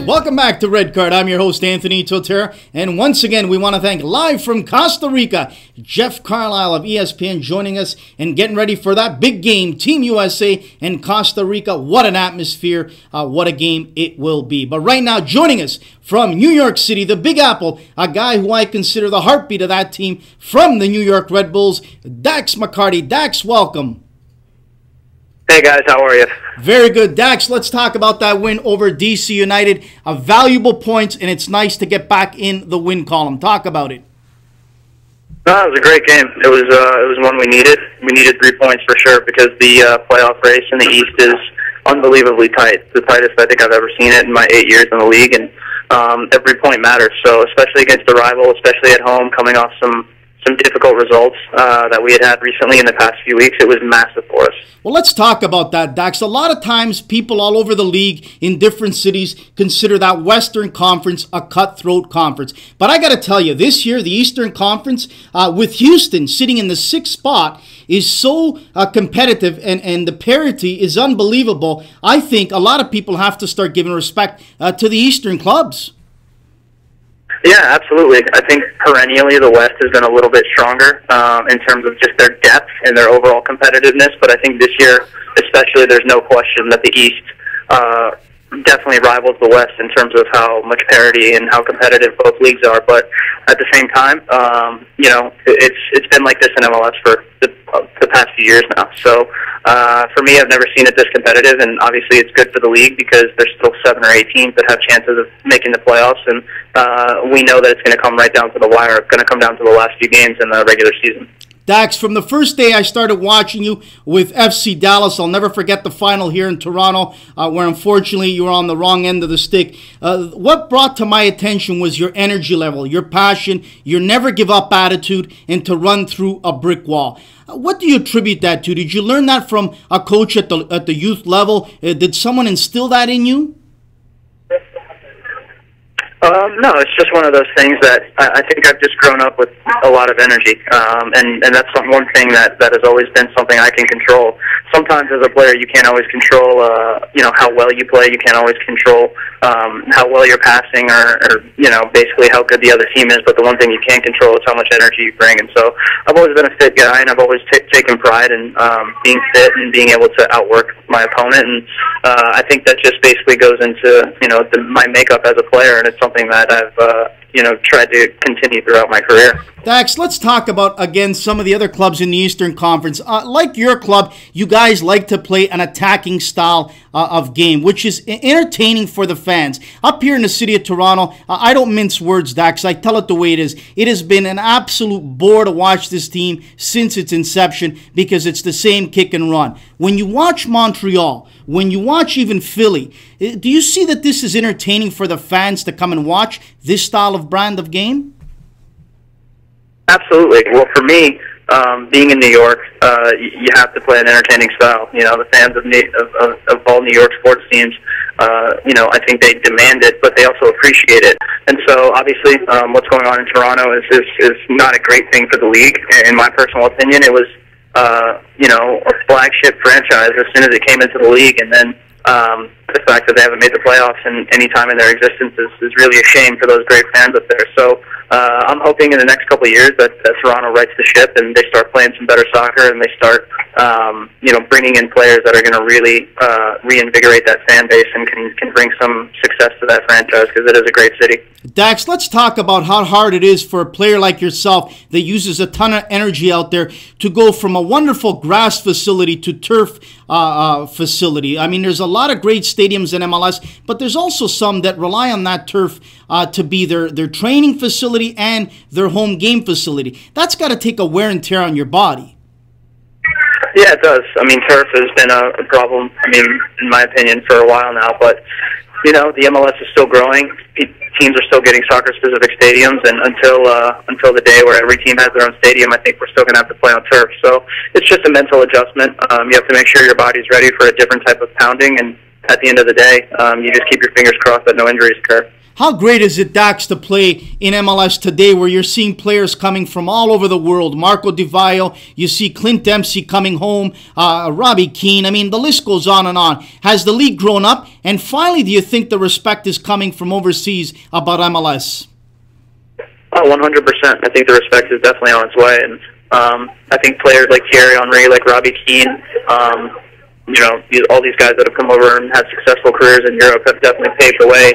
Welcome back to Red Card. I'm your host, Anthony Totera. And once again, we want to thank live from Costa Rica, Jeff Carlisle of ESPN joining us and getting ready for that big game, Team USA and Costa Rica. What an atmosphere. What a game it will be. But right now, joining us from New York City, the Big Apple, a guy who I consider the heartbeat of that team from the New York Red Bulls, Dax McCarty. Dax, welcome. Hey guys, how are you? Very good. Dax, let's talk about that win over DC United. A valuable point, and it's nice to get back in the win column. Talk about it. No, it was a great game. It was one we needed. We needed 3 points for sure because the playoff race in the East is unbelievably tight. The tightest I think I've ever seen it in my 8 years in the league, and every point matters. So especially against a rival, especially at home, coming off some difficult results that we had recently in the past few weeks, it was massive for us. Well, let's talk about that, Dax. A lot of times people all over the league in different cities consider that Western Conference a cutthroat conference. But I got to tell you, this year, the Eastern Conference, with Houston sitting in the 6th spot, is so competitive, and the parity is unbelievable. I think a lot of people have to start giving respect to the Eastern clubs. Yeah, absolutely. I think perennially the West has been a little bit stronger in terms of just their depth and their overall competitiveness, but I think this year especially there's no question that the East definitely rivals the West in terms of how much parity and how competitive both leagues are. But at the same time, it's been like this in MLS for the past few years now. So for me, I've never seen it this competitive, and obviously it's good for the league because there's still 7 or 8 teams that have chances of making the playoffs, and we know that it's going to come right down to the wire. It's going to come down to the last few games in the regular season. Dax, from the first day I started watching you with FC Dallas, I'll never forget the final here in Toronto, where unfortunately you were on the wrong end of the stick. What brought to my attention was your energy level, your passion, your never give up attitude, and to run through a brick wall. What do you attribute that to? Did you learn that from a coach at the youth level? Did someone instill that in you? No, it's just one of those things that I think I've just grown up with a lot of energy, and that's one thing that has always been something I can control. Sometimes as a player you can't always control, how well you play. You can't always control how well you're passing or basically how good the other team is, but the one thing you can control is how much energy you bring. And so I've always been a fit guy, and I've always taken pride in being fit and being able to outwork my opponent, and I think that just basically goes into my makeup as a player, and it's something that I've tried to continue throughout my career. Dax, let's talk about, again, some of the other clubs in the Eastern Conference. Like your club, you guys like to play an attacking style of game, which is entertaining for the fans. Up here in the city of Toronto, I don't mince words, Dax. I tell it the way it is. It has been an absolute bore to watch this team since its inception because it's the same kick and run. When you watch Montreal, when you watch even Philly, do you see that this is entertaining for the fans to come and watch this style of brand of game? Absolutely. Well, for me, being in New York, you have to play an entertaining style. The fans of all New York sports teams, I think they demand it, but they also appreciate it. And so, obviously, what's going on in Toronto is not a great thing for the league. In my personal opinion, it was, a flagship franchise as soon as it came into the league, and then the fact that they haven't made the playoffs in any time in their existence is really a shame for those great fans up there. So I'm hoping in the next couple of years that Toronto rights the ship and they start playing some better soccer, and they start bringing in players that are going to really reinvigorate that fan base and can bring some success to that franchise because it is a great city. Dax, let's talk about how hard it is for a player like yourself that uses a ton of energy out there to go from a wonderful grass facility to turf facility. I mean, there's a lot of great stadiums in MLS, but there's also some that rely on that turf to be their training facility and their home game facility. That's got to take a wear and tear on your body. Yeah, it does. I mean, turf has been a problem, in my opinion, for a while now, but the MLS is still growing. Teams are still getting soccer-specific stadiums, and until the day where every team has their own stadium, I think we're still going to have to play on turf. So it's just a mental adjustment. You have to make sure your body's ready for a different type of pounding, and at the end of the day, you just keep your fingers crossed that no injuries occur. How great is it, Dax, to play in MLS today where you're seeing players coming from all over the world? Marco Di Vaio, you see Clint Dempsey coming home, Robbie Keane. I mean, the list goes on and on. Has the league grown up? And finally, do you think the respect is coming from overseas about MLS? Oh, 100%. I think the respect is definitely on its way. And I think players like Thierry Henry, like Robbie Keane, all these guys that have come over and had successful careers in Europe have definitely paved the way,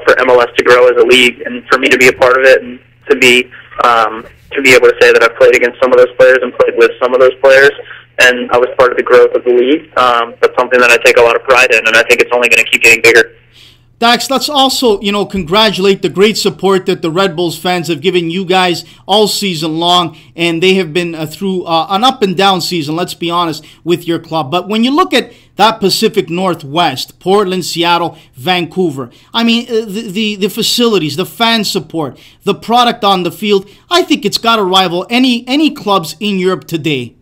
for MLS to grow as a league, and for me to be a part of it, and to be able to say that I've played against some of those players and played with some of those players, and I was part of the growth of the league. That's something that I take a lot of pride in, and I think it's only going to keep getting bigger. Dax, let's also, congratulate the great support that the Red Bulls fans have given you guys all season long, and they have been through an up and down season, let's be honest, with your club. But when you look at that Pacific Northwest, Portland, Seattle, Vancouver, I mean, the facilities, the fan support, the product on the field, I think it's got to rival any clubs in Europe today.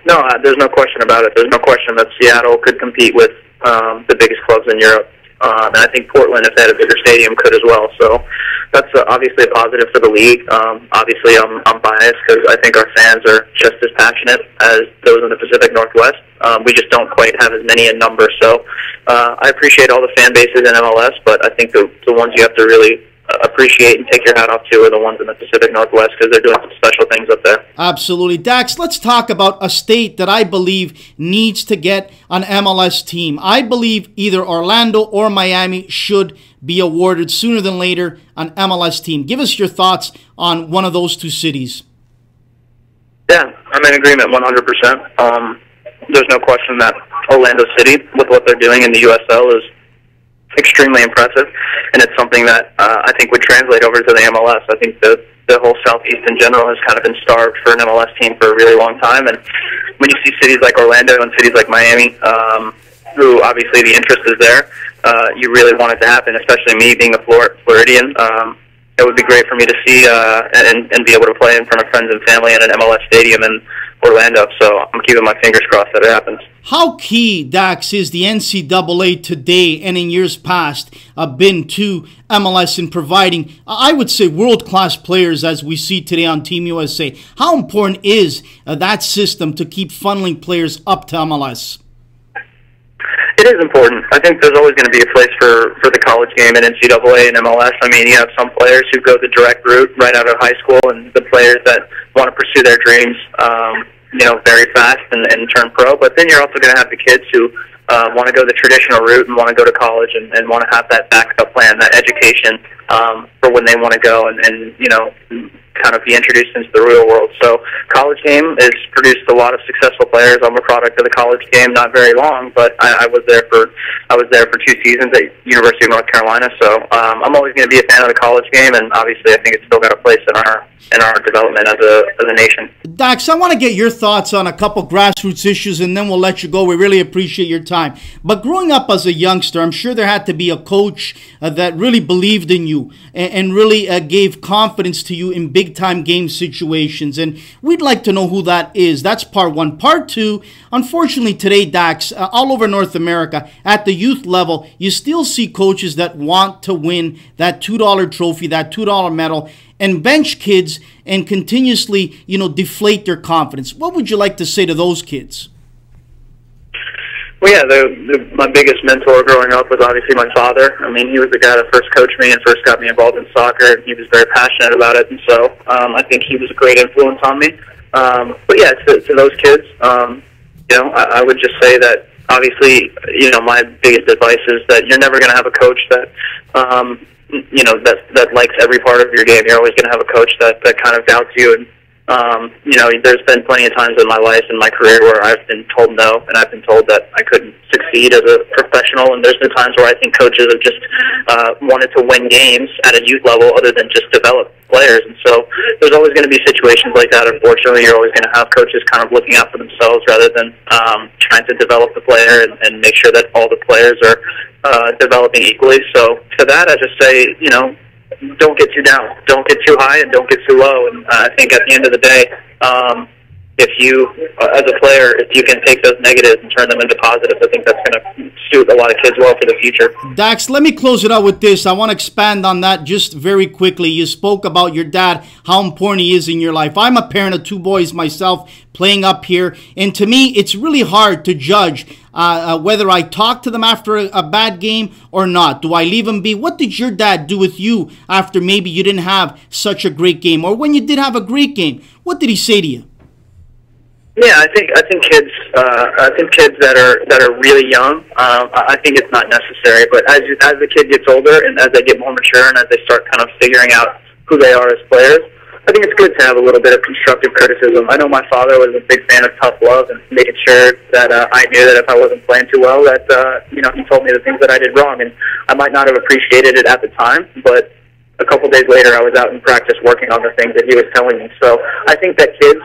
No, there's no question about it. There's no question that Seattle could compete with the biggest clubs in Europe. And I think Portland, if they had a bigger stadium, could as well. So that's obviously a positive for the league. Obviously, I'm biased because I think our fans are just as passionate as those in the Pacific Northwest. We just don't quite have as many in number. So I appreciate all the fan bases in MLS, but I think the ones you have to really appreciate and take your hat off to are the ones in the Pacific Northwest, because they're doing some special things up there. Absolutely. Dax, let's talk about a state that I believe needs to get an MLS team. I believe either Orlando or Miami should be awarded sooner than later an MLS team. Give us your thoughts on one of those two cities. Yeah, I'm in agreement 100%. There's no question that Orlando City, with what they're doing in the USL, is extremely impressive, and it's something that I think would translate over to the MLS. I think the whole Southeast in general has kind of been starved for an MLS team for a really long time, and when you see cities like Orlando and cities like Miami, who obviously the interest is there, you really want it to happen, especially me being a Floridian. It would be great for me to see and be able to play in front of friends and family in an MLS stadium in Orlando, so I'm keeping my fingers crossed that it happens. How key, Dax, is the NCAA today and in years past been to MLS in providing, I would say, world-class players as we see today on Team USA? How important is that system to keep funneling players up to MLS? It is important. I think there's always going to be a place for the college game in NCAA and MLS. I mean, you have some players who go the direct route right out of high school, and the players that want to pursue their dreams, very fast and turn pro. But then you're also going to have the kids who want to go the traditional route and want to go to college and want to have that backup plan, that education for when they want to go and kind of be introduced into the real world. So college game has produced a lot of successful players. I'm a product of the college game, not very long, but I was there for 2 seasons at University of North Carolina. So I'm always going to be a fan of the college game, and obviously I think it's still got a place in our development as a nation. Dax, I want to get your thoughts on a couple grassroots issues, and then we'll let you go. We really appreciate your time. But growing up as a youngster, I'm sure there had to be a coach that really believed in you and really gave confidence to you in big-time game situations. And we'd like to know who that is. That's part one. Part two, unfortunately today, Dax, all over North America, at the youth level, you still see coaches that want to win that $2 trophy, that $2 medal, and bench kids and continuously, deflate their confidence. What would you like to say to those kids? Well, yeah, my biggest mentor growing up was obviously my father. I mean, he was the guy that first coached me and first got me involved in soccer. He was very passionate about it, and so I think he was a great influence on me. But yeah, to those kids, I would just say that obviously, my biggest advice is that you're never going to have a coach that that likes every part of your game. You're always going to have a coach that kind of doubts you. And, there's been plenty of times in my life and my career where I've been told no, and I've been told that I couldn't succeed as a professional. And there's been times where I think coaches have just wanted to win games at a youth level other than just develop players. And so there's always going to be situations like that. Unfortunately, you're always going to have coaches kind of looking out for themselves rather than trying to develop the player and make sure that all the players are developing equally. So to that, I just say, don't get too down. Don't get too high and don't get too low. And I think at the end of the day, if you, as a player, if you can take those negatives and turn them into positives, I think that's going to suit a lot of kids well for the future. Dax, let me close it out with this. I want to expand on that just very quickly. You spoke about your dad, how important he is in your life. I'm a parent of 2 boys myself, playing up here, and to me, it's really hard to judge whether I talk to them after a bad game or not. Do I leave them be? What did your dad do with you after maybe you didn't have such a great game, or when you did have a great game? What did he say to you? Yeah, I think kids that are really young, I think it's not necessary. But as the kid gets older and as they get more mature and as they start kind of figuring out who they are as players, I think it's good to have a little bit of constructive criticism. I know my father was a big fan of tough love and making sure that I knew that if I wasn't playing too well, that he told me the things that I did wrong, and I might not have appreciated it at the time, but a couple days later, I was out in practice working on the things that he was telling me. So I think that kids,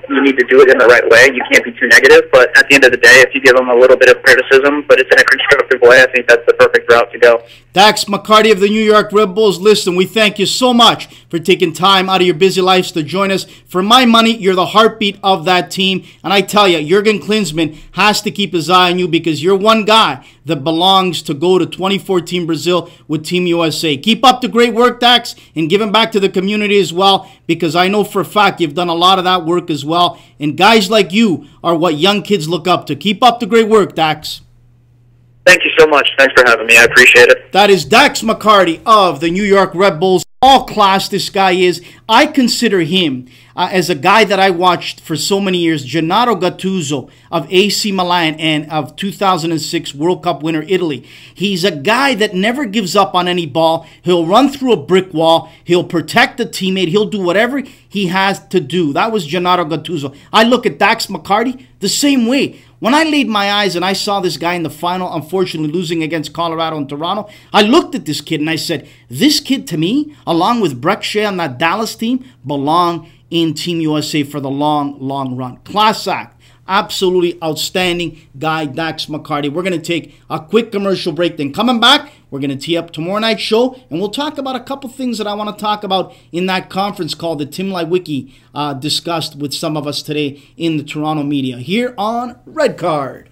you need to do it in the right way. You can't be too negative, but at the end of the day, if you give them a little bit of criticism, but it's in a constructive way, I think that's the perfect route to go. Dax McCarty of the New York Red Bulls. Listen, we thank you so much for taking time out of your busy lives to join us. For my money, you're the heartbeat of that team. And I tell you, Jurgen Klinsmann has to keep his eye on you because you're one guy that belongs to go to 2014 Brazil with Team USA. Keep up the great work, Dax, and giving back to the community as well, because I know for a fact you've done a lot of that work as well. And guys like you are what young kids look up to. Keep up the great work, Dax. Thank you so much. Thanks for having me. I appreciate it. That is Dax McCarty of the New York Red Bulls. All class this guy is. I consider him as a guy that I watched for so many years, Gennaro Gattuso of AC Milan and of 2006 World Cup winner Italy. He's a guy that never gives up on any ball. He'll run through a brick wall. He'll protect a teammate. He'll do whatever he has to do. That was Gennaro Gattuso. I look at Dax McCarty the same way. When I laid my eyes and I saw this guy in the final, unfortunately losing against Colorado and Toronto, I looked at this kid and I said, this kid to me, along with Breck Shea on that Dallas team, belong in Team USA for the long, long run. Class act. Absolutely outstanding guy, Dax McCarty. We're going to take a quick commercial break. Then coming back, we're going to tee up tomorrow night's show, and we'll talk about a couple things that I want to talk about in that conference call that Tim Lewicki discussed with some of us today in the Toronto media here on Red Card.